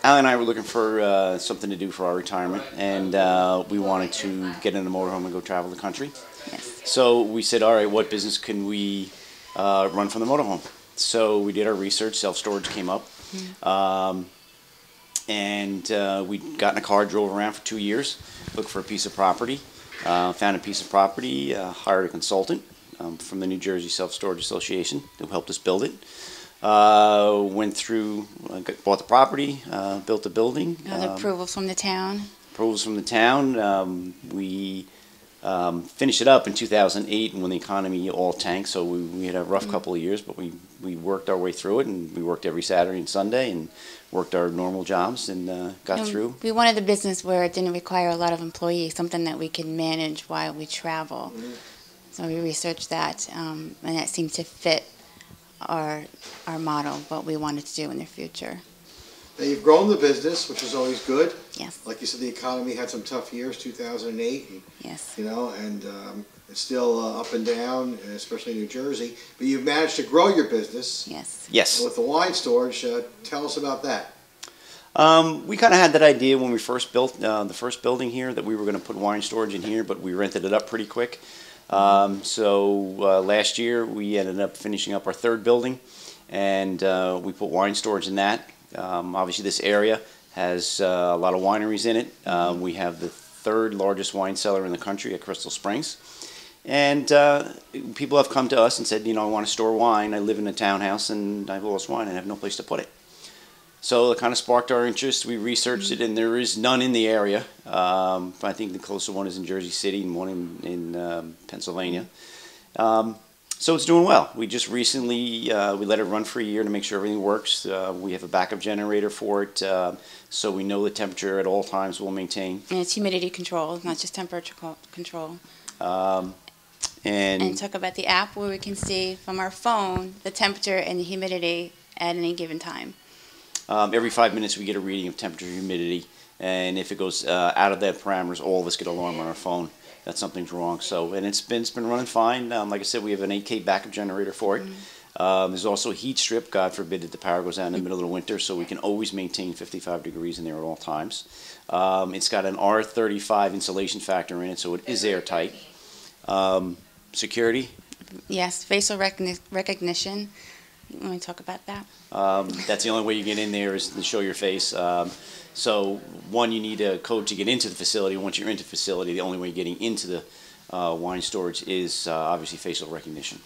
Al and I were looking for something to do for our retirement, and we wanted to get in a motorhome and go travel the country. Yes. So we said, all right, what business can we run from the motorhome? So we did our research. Self-storage came up. And we got in a car, drove around for 2 years, looked for a piece of property, found a piece of property, hired a consultant from the New Jersey Self-Storage Association who helped us build it. Went through, bought the property, built the building. The approvals from the town. Approvals from the town. We finished it up in 2008 when the economy all tanked, so we had a rough couple of years, but we worked our way through it, and we worked every Saturday and Sunday and worked our normal jobs and got through. We wanted a business where it didn't require a lot of employees, something that we can manage while we travel. So we researched that, and that seemed to fit our model, what we wanted to do in the future. Now, you've grown the business, which is always good. Yes. Like you said, the economy had some tough years, 2008. And, Yes. you know, and it's still up and down, especially in New Jersey. But you've managed to grow your business. Yes. Yes. With the wine storage. Tell us about that. We kind of had that idea when we first built the first building here that we were going to put wine storage in here, but we rented it up pretty quick. So last year we ended up finishing up our third building, and we put wine storage in that. Obviously this area has a lot of wineries in it. We have the third largest wine cellar in the country at Crystal Springs. And people have come to us and said, you know, I want to store wine. I live in a townhouse and I've lost wine and I have no place to put it. So it kind of sparked our interest. We researched it, and there is none in the area. I think the closest one is in Jersey City and one in Pennsylvania. So it's doing well. We just recently, we let it run for a year to make sure everything works. We have a backup generator for it, so we know the temperature at all times will maintain. And it's humidity control, not just temperature control. And talk about the app where we can see from our phone the temperature and the humidity at any given time. Every 5 minutes we get a reading of temperature and humidity, and if it goes out of that parameters, all of us get an alarm on our phone that something's wrong. So, and it's been running fine. Like I said, we have an 8K backup generator for it. There's also a heat strip, God forbid that the power goes out in the middle of the winter, so we can always maintain 55 degrees in there at all times. It's got an R35 insulation factor in it, so it is airtight. Security? Yes, facial recognition. You want to talk about that? That's the only way you get in there is to show your face. So one, you need a code to get into the facility. Once you're into the facility, the only way getting into the wine storage is obviously facial recognition.